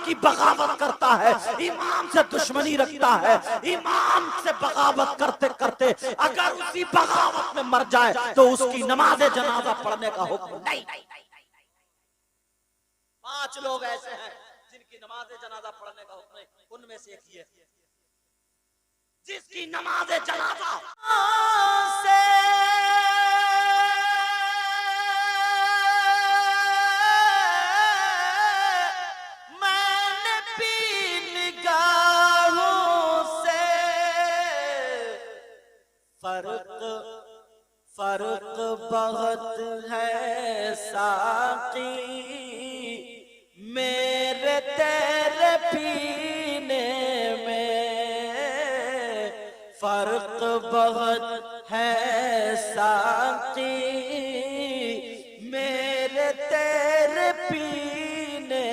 की बगावत करता है, इमाम से दुश्मनी रखता है, इमाम से बगावत करते करते अगर उसी बगावत में मर जाए तो उसकी नमाज जनाजा पढ़ने का हुक्म नहीं। 5 लोग ऐसे हैं जिनकी नमाज जनाजा पढ़ने का हुक्म है, उनमें से एक ये जिसकी नमाज जनाजा से मैंने भी निगाहों से फर्क बहुत है साकी मेरे तेरे पीने में, फर्क बहुत है साकी मेरे तेरे पीने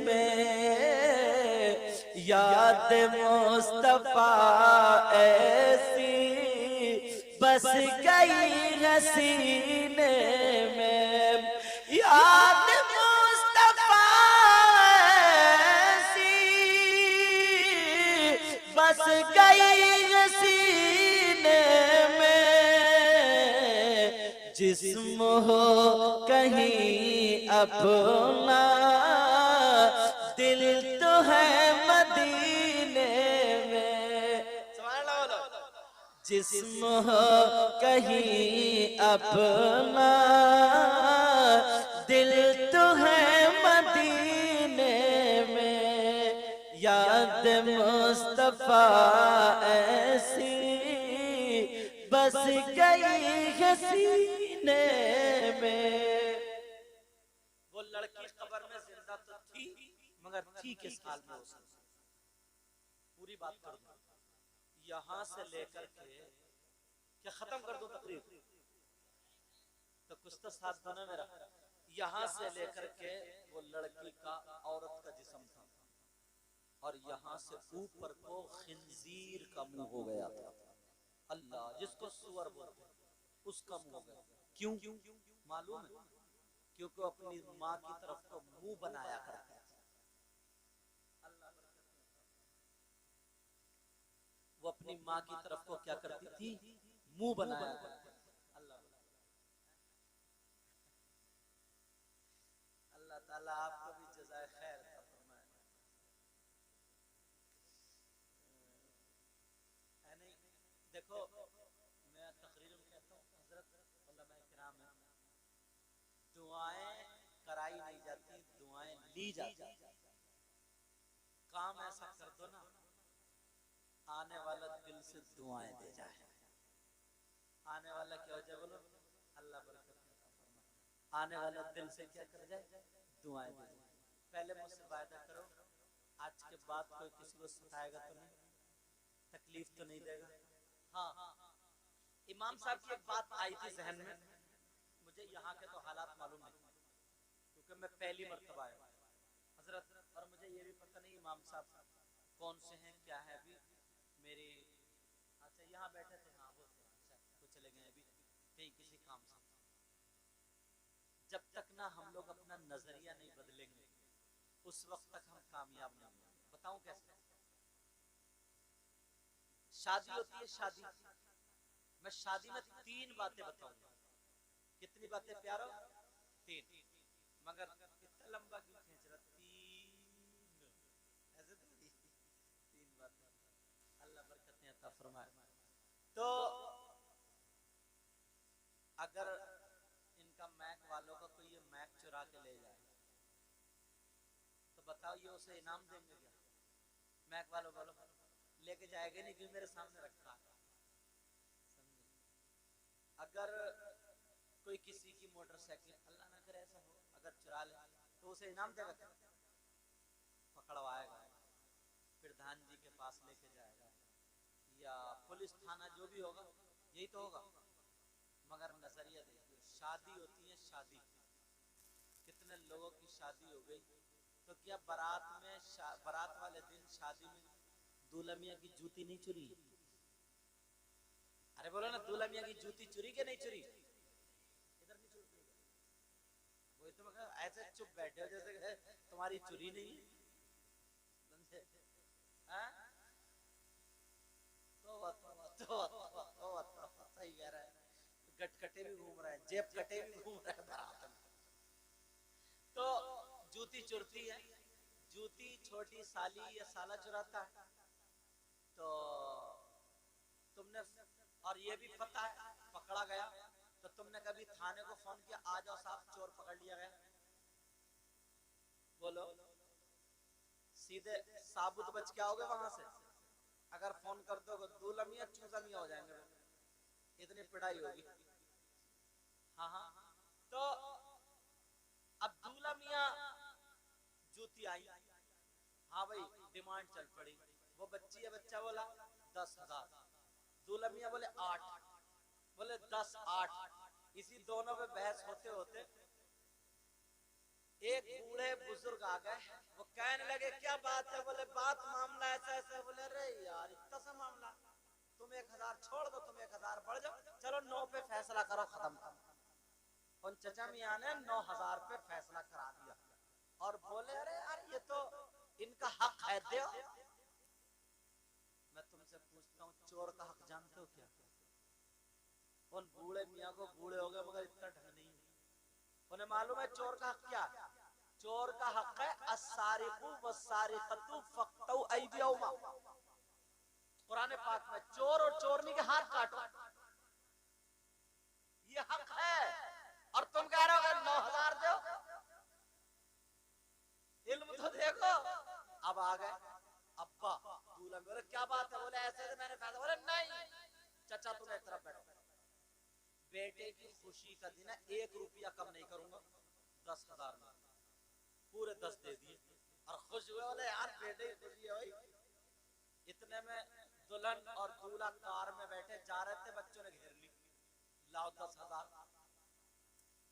में, याद मुस्तफा ऐसी बस गई है सीने में, याद मुस्तफा ऐसी बस गई है सीने में, जिस्म हो कहीं अपना दिल तो है मदीने में, जिस्म हो कहीं अपना दिल तो है मदीने में, याद मुस्तफा ऐसी बस गई है सीने में। वो लड़की कब्र में जिंदा तो थी मगर थी किस हाल में उसे, पूरी बात कर दो यहां से लेकर के क्या खत्म कर दो तकरीर, तो कुछ तो साथ बना मेरा, यहां से लेकर के वो लड़की का औरत का जिस्म था और यहां से ऊपर को खिंजीर का मुंह हो गया था। अल्लाह, जिसको सुअर बोलते उसका मुंह हो गया। क्यों मालूम है? क्योंकि अपनी माँ की तरफ को मुंह बनाया करता है। वो अपनी माँ की तरफ को क्या करती थी? मुंह बनाया करती। अल्लाह ताला आपको भी जज़ाए खैर फरमाए। नहीं देखो, मैं तकरीर में कहता हूँ हजरत उलमा किराम है, दुआएं कराई नहीं जाती, दुआएं ली जाती। काम ऐसा कर दो ना आने वाला दिल से दुआएं दे जाए। आने वाला क्या हो जाए बोलो? अल्लाह बरकत फरमाए। आने वाला दिल से क्या कर जाए? दुआएं दे जाए। पहले मुझसे वायदा करो आज के बाद कोई किसी को सताएगा तो नहीं, तकलीफ तो नहीं देगा। हाँ, इमाम साहब की एक बात आई थी जहन में, मुझे यहाँ के तो हालात मालूम नहीं क्योंकि मैं पहली मर्तबा आया हजरत, और मुझे ये भी पता नहीं इमाम साहब कौन से हैं क्या है। अभी मेरे अच्छा यहाँ बैठे थे, हाँ वो थे, अच्छा तो चले गए अभी कहीं किसी काम से। जब तक ना हम लोग अपना नजरिया नहीं बदलेंगे उस वक्त तक हम कामयाब नहीं होंगे। बताऊं कैसे? शादी होती है, शादी, मैं शादी में 3 बातें बताऊंगा। कितनी बातें प्यारो? 3। मगर इतना लंबा क्यों खींच रहा? 3 ऐसे तो 3 बातें। अल्लाह बरकतें अता फरमाए। तो अगर इनका मैक वालों का कोई ये मैक चुरा के ले जाए तो बताओ ये उसे इनाम देंगे क्या? मैक वालों बोलो लेके जाएंगे नहीं क्योंकि मेरे सामने रखा है। अगर कोई किसी की मोटरसाइकिल, अल्लाह ना करे ऐसा हो, अगर चुरा ले तो उसे इनाम देगा क्या? पकड़वाएगा, प्रधान जी के पास लेके जाएगा या पुलिस थाना, जो भी होगा यही तो होगा। मगर नजरिया देखिए, शादी होती है, शादी कितने लोगों की शादी हो गई तो क्या बारात में बारात वाले दिन शादी में दूल्हा मियां की जूती नहीं चुरी? अरे बोलो ना, दूल्हा मियां की जूती चुरी के नहीं चुरी? इधर नहीं चुरी। वही तो मैं ऐसे चुप बैठे हो जैसे तुम्हारी चुरी नहीं है। सही कह रहा है, गटकटे भी घूम रहे हैं, जेब कटे भी घूम रहे हैं बारात में। तो जूती चुरती है, जूती छोटी साली या साला चुराता है। तो तुमने, और ये भी पता है पकड़ा गया, तो तुमने कभी थाने को फोन किया, आ जाओ साहब चोर पकड़ लिया गया? बोलो, सीधे साबुत बच के आओगे वहां से? अगर फोन कर दोगे दूल्हा मियां चूजा मियां हो जाएंगे, इतनी पिटाई होगी। हाँ हाँ, तो अब दूल्हा मियां जूती आई, हाँ भाई डिमांड चल पड़ी, वो बच्ची है, बच्चा बोला 10,000, दूल्हा मियां बोले 8, बोले 10 8, इसी दोनों पे बहस होते होते एक बूढ़े बुजुर्ग आ गए, वो कहने लगे क्या बात है? बोले बात मामला ऐसा ऐसा। बोले अरे यार इतना सा मामला, तुम 1,000 छोड़ दो, तुम 1,000 बढ़ जाओ, चलो 9 पे फैसला करो, खत्म। उन चचा मियां ने 9,000 पे फैसला करा दिया और बोले अरे यार ये तो इनका हक है, दो। मैं तुमसे पूछता हूँ, चोर का हक जानते हो क्या? उन बूढ़े मियां को बूढ़े हो गए मगर इतना ढंग नहीं, उन्हें मालूम है चोर का हक क्या है। चोर का हक है अस्सारिकु वस्सारिकतु फक्तउ ऐदियहुमा, कुरान पाक में चोर और चोरनी के हाथ काटो, ये हक है। और तुम कह रहे हो 9,000 दो, इल्म तो देखो। अब आ गए अब्बा दूल्हा, बोले क्या बात है? बोले ऐसे तो मैंने फैसला। बोले नहीं चचा तुम एक तरफ बैठो, बेटे की खुशी का दिन है, 1 रुपया कम नहीं करूंगा, 10,000 में पूरे 10 दे दिए और खुश हुए। बोले यार बेटे की खुशी है भाई। इतने में दुल्हन और दूल्हा कार में बैठे जा रहे थे, बच्चों ने घेर ली, लाओ 10,000।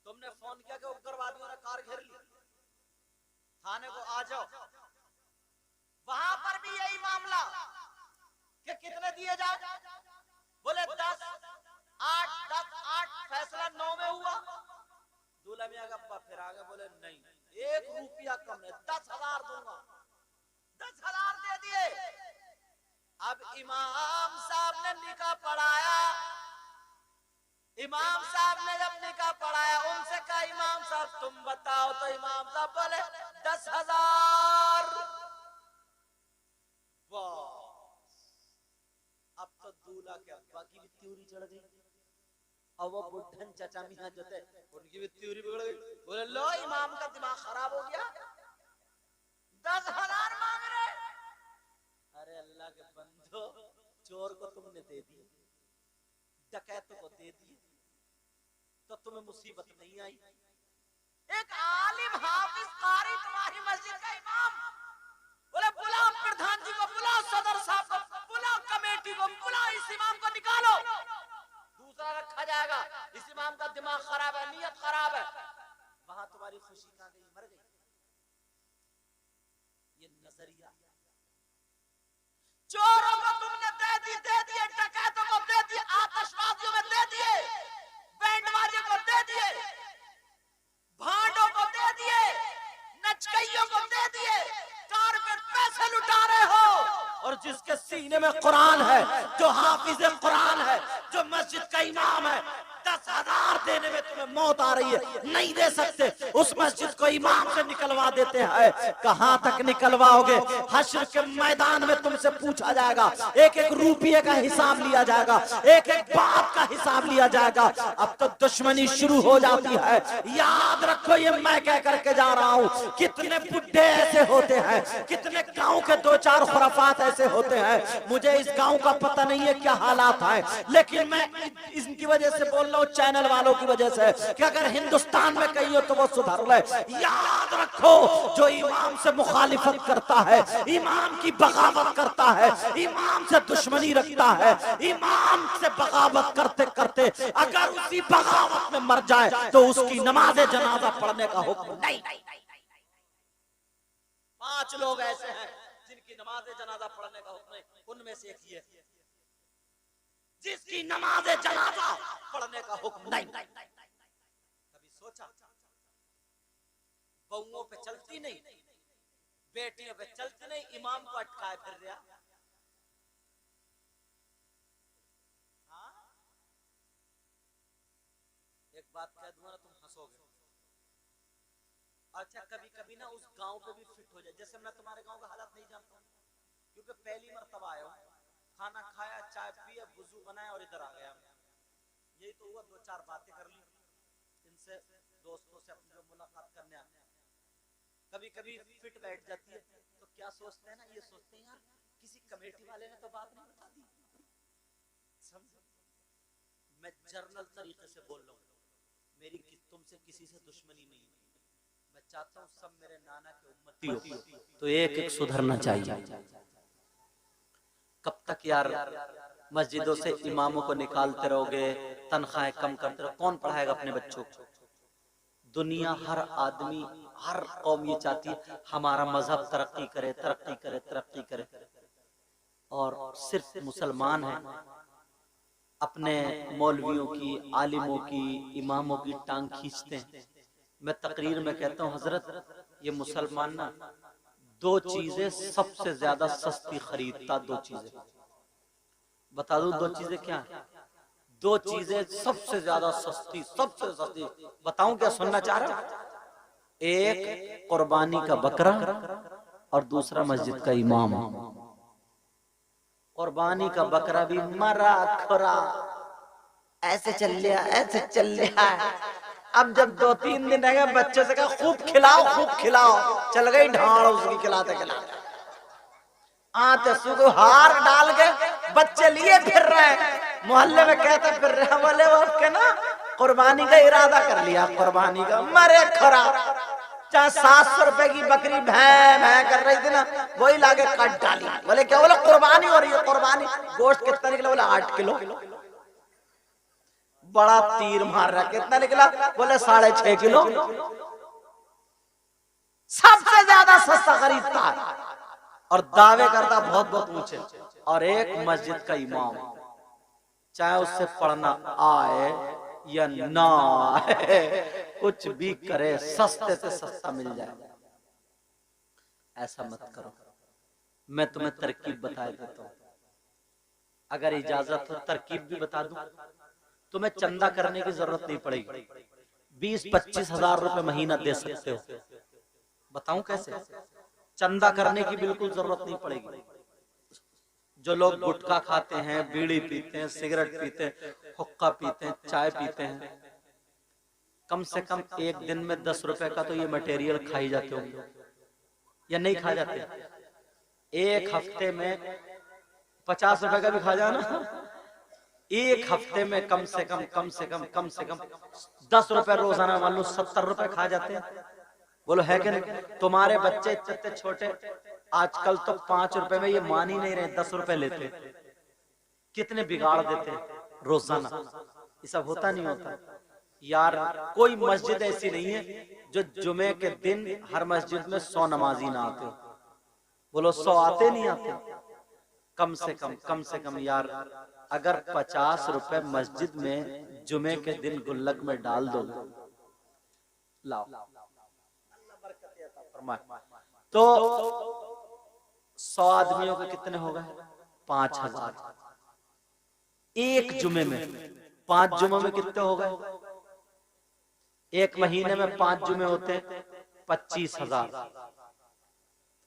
तुमने फोन किया कि उग्रवादियों ने कार घेर ली, थाने को आ जाओ। वहां पर भी यही मामला कि कितने दिए जाए? बोले 10 8 10 8, फैसला 9 में हुआ। दूल्हा मियां का अब्बा फिर आगे बोले नहीं 1 रुपया कम नहीं, 10,000 दूंगा, 10,000 दे दिए। अब इमाम साहब ने निकाह पढ़ाया, इमाम साहब ने जब निकाह पढ़ाया, उनसे कहा इमाम साहब तुम बताओ, तो इमाम साहब बोले 10,000। अब तो दूल्हा के अब्बा की भी त्योरी चढ़ गई और वो बुढ़न चचा मियां जो थे उनकी भी त्योरी बिगड़ गई। बोले लो इमाम का दिमाग खराब हो गया, 10,000 मांग रहे। अरे अल्लाह के बंदो, चोर को तुमने दे दिए, डकैत को दे दिए, तो तुम्हें मुसीबत नहीं आई। एक आलिम हाफिज कारी तुम्हारी मस्जिद का इमाम, बोले बुलाओ प्रधान जी को, बुलाओ सदर साहब को, बुलाओ कमेटी को, बुलाओ इस इमाम को निकालो, दूसरा रखा जाएगा, इस इमाम का दिमाग खराब है, नियत खराब है। वहां तुम्हारी खुशी कहां गई? मर गई। ये नजरिया, चोरों को तुमने दे दिए, डकैतों को दे दिए, आतशबाजियों में दे दिए, बैंडबाजों को दे दिए, भांडों को दे दिए, नचकइयों को दे दिए, कारपेट पैसे लुटा रहे हो। और जिसके सीने में कुरान है, जो हाफिज कुरान है, जो मस्जिद का इमाम है, 10,000 देने में तुम्हें मौत आ रही है, नहीं दे सकते, उस मस्जिद को इमाम से निकलवा देते हैं। कहां तक निकलवाओगे? हश्र के मैदान में तुमसे पूछा जाएगा, एक एक रुपये का हिसाब लिया जाएगा, एक एक बात का हिसाब लिया जाएगा। अब तो दुश्मनी शुरू हो जाती है। याद रखो, ये मैं कह करके जा रहा हूं, कितने बुढ़े ऐसे होते हैं, कितने गांव के 2-4 खुराफात ऐसे होते हैं, मुझे इस गांव का पता नहीं है क्या हालात है, लेकिन मैं इनकी वजह से बोल रहा हूं, चैनल वालों की वजह से, कि अगर हिंदुस्तान में कहीं हो तो वो सुधर ले। याद रखो, जो इमाम से मुखालिफत करता है, इमाम की बगावत करता है, इमाम से दुश्मनी रखता है, इमाम से बगावत करते करते अगर उसी बगावत में मर जाए तो उसकी नमाज जनाजा पढ़ने का हुक्म नहीं। 5 लोग ऐसे हैं जिनकी नमाज जनाजा पढ़ने का हुक्म है, उनमें से एक ये जिसकी नमाज जनाजा पढ़ने का हुक्म नहीं। कभी सोचा बहुओं पे चलती नहीं, बेटियों पे चलती नहीं, इमाम को अटकाए फिर रहा। बात कह दूंगा ना तुम हंसोगे। अच्छा कभी कभी ना उस गांव पे भी फिट हो जाए, जैसे मैं तुम्हारे गांव का हालत नहीं जानता हूँ क्योंकि पहली मर्तबा आया हूँ, खाना खाया, चाय पिया, वुजू बनाया और इधर आ गया। यही तो हुआ, दो चार बातें कर ली इनसे, दोस्तों से अपनी जो मुलाकात करने आते हैं, कभी कभी फिट बैठ जाती है तो क्या सोचते हैं ना, ये सोचते हैं यार किसी कमेटी वाले ने तो बात नहीं बता दी। समझे? मैं जर्नल तरीके से बोल रहा हूँ, मेरी तुमसे किसी से दुश्मनी नहीं है, मैं चाहता हूँ सब मेरे नाना के उम्मती हो, तो एक एक सुधरना चाहिए। कब तक यार मस्जिदों से इमामों को निकालते रहोगे, तनख्वाहें कम करते रहो, कौन पढ़ाएगा अपने बच्चों को? दुनिया हर आदमी हर कौम ये चाहती है हमारा मजहब तरक्की करे, तरक्की करे, तरक्की करे, और सिर्फ मुसलमान है अपने मौलवियों की, आलिमों की, इमामों की टांग खींचते हैं। मैं तकरीर में कहता हूँ हजरत, ये मुसलमान ना दो चीजें सबसे ज्यादा सस्ती खरीदता, दो चीजें बता दूं, दो चीजें क्या है? दो चीजें सबसे ज्यादा सस्ती, सबसे सस्ती बताऊं क्या, सुनना चाह रहा? एक कुर्बानी का बकरा और दूसरा मस्जिद का इमाम। कुर्बानी का बकरा भी मरा खुरा ऐसे चल लिया, ऐसे चल लिया। अब जब 2-3 दिन रह गए, बच्चे से कहा खूब खिलाओ, खूब खिलाओ, चल गई ढांड उसकी खिलाते खिलाते, आते सुगु हार डाल के बच्चे लिए फिर रहे हैं, मोहल्ले में कहते फिर रहे, बोले वो आपके ना कुर्बानी का इरादा कर लिया, कुर्बानी का, मरे खुरा। चाहे 700 रुपए की बकरी भैं भैं कर रही थी ना, वही लाके काट डाली। बोले क्या? बोले कुर्बानी हो रही है, कुर्बानी। गोश्त कितना निकला? बोले 8 किलो। बड़ा तीर मार रहा, कितना निकला? बोले 6.5 किलो। सबसे ज्यादा सस्ता खरीदता है और दावे करता बहुत बहुत ऊंचे। और एक मस्जिद का इमाम, चाहे उससे पढ़ना आए या ना आए, कुछ भी करे, सस्ते से सस्ता मिल जाए। ऐसा मत करो। मैं तुम्हें तरकीब बता देता हूँ, अगर इजाजत हो तरकीब भी बता दूं। तुम्हें चंदा करने की जरूरत नहीं पड़ेगी, 20-25 हजार रुपए महीना दे सकते हो। बताऊं कैसे? चंदा करने की बिल्कुल जरूरत नहीं पड़ेगी। जो लोग गुटखा खाते हैं, बीड़ी पीते हैं, सिगरेट पीते हैं, हुक्का पीते हैं, चाय पीते हैं, कम से कम एक दिन में 10 रुपए का तो ये मटेरियल खाई जाते होंगे या नहीं खा जाते? एक हफ्ते में 50 रुपए का भी खा जाओ ना, एक हफ्ते में कम से कम 10 रुपए रोजाना, मान लो 70 रुपए खा जाते हैं। बोलो है कि नहीं? तुम्हारे बच्चे इतने छोटे, आजकल तो 5 रुपए में ये मान ही नहीं रहे, 10 रुपए लेते, कितने बिगाड़ देते रोजाना। ये सब होता नहीं होता यार। कोई मस्जिद ऐसी नहीं है जो जुमे के दिन हर मस्जिद में 100 नमाजी ना आते। बोलो 100 आते नहीं आते? कम से कम यार, अगर 50 रुपए मस्जिद में जुमे के दिन गुल्लक में डाल दो, लाओ तो 100 आदमियों के कितने हो गए? 5000। एक जुमे में, 5 जुमे में कितने हो गए? एक महीने में 5 जुमे होते, 25,000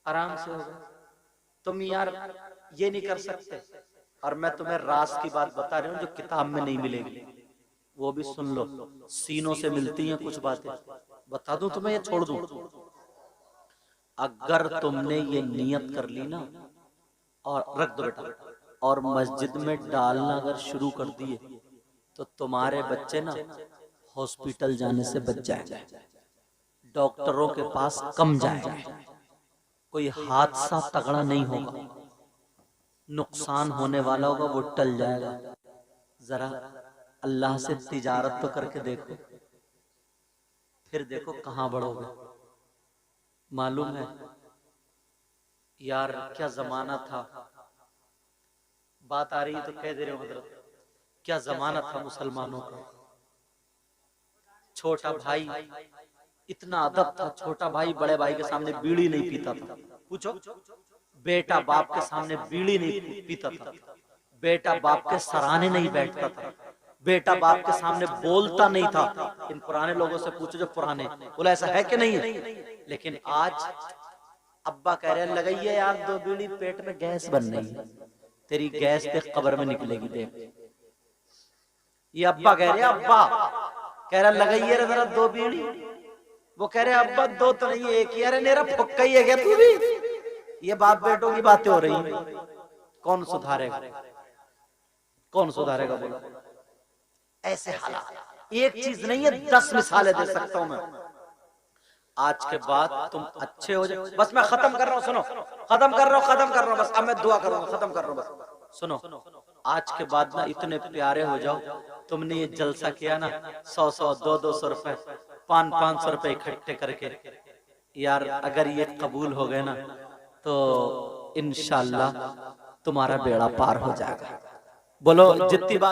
आराम से हो गए। तुम यार ये नहीं कर सकते? और मैं तुम्हें राज की बात बता रही हूँ जो किताब में नहीं मिलेगी, वो भी सुन लो, सीनों से मिलती हैं कुछ बातें। बता दूं तुम्हें, ये छोड़ दूं? अगर तुमने ये नियत कर ली ना, और रख दो बेटा, और मस्जिद में डालना अगर शुरू कर दिए, तो तुम्हारे बच्चे ना हॉस्पिटल जाने से बच जाएंगे, डॉक्टरों के पास कम जाएंगे, कोई हादसा तगड़ा नहीं होगा, नुकसान होने वाला होगा वो टल जाएगा। जरा अल्लाह से तिजारत तो करके देखो, फिर देखो कहां बढ़ोगे। मालूम है यार क्या जमाना था, बात आ रही तो कह दे रहे हो हजरत, क्या जमाना था मुसलमानों का। छोटा भाई, इतना अदब था, छोटा भाई बड़े भाई के सामने बीड़ी नहीं पीता था। पूछो, बेटा बाप के सामने बीड़ी नहीं पीता था, बेटा बाप के सराहने नहीं बैठता था, बेटा बाप के सामने बोलता नहीं था। इन पुराने लोगों से पूछो जो पुराने, बोला ऐसा है कि नहीं है। लेकिन आज अब्बा कह रहे हैं लगाइए यार 2 बीड़ी, पेट में गैस बन रही है, तेरी गैस देख कब्र में निकलेगी देख। ये अब्बा कह रहे हैं, अब्बा कह रहा लगाइए रे जरा 2 बीड़ी। वो कह रहे अब्बा 2 तो नहीं एक ही, अरे मेरा फुक्का ही है क्या तू भी। ये बाप बेटों की बातें हो रही हैं। कौन सुधारेगा, कौन सुधारेगा बोलो। ऐसे हालात, एक चीज नहीं है 10 मिसालें दे सकता हूं मैं। आज के बाद तुम अच्छे हो जाओ। बस मैं खत्म कर रहा हूं, सुनो, खत्म कर रहा हूं बस। अब मैं दुआ करूंगा, खत्म कर रहा हूं बस। सुनो, आज के बाद ना इतने प्यारे हो जाओ, तुमने ये जलसा किया ना 100-100, 200-200 रुपए, 500-500 रुपए इकट्ठे करके, यार अगर ये कबूल हो गए ना तो इंशाल्लाह तुम्हारा बेड़ा पार हो जाएगा। बोलो जितनी बात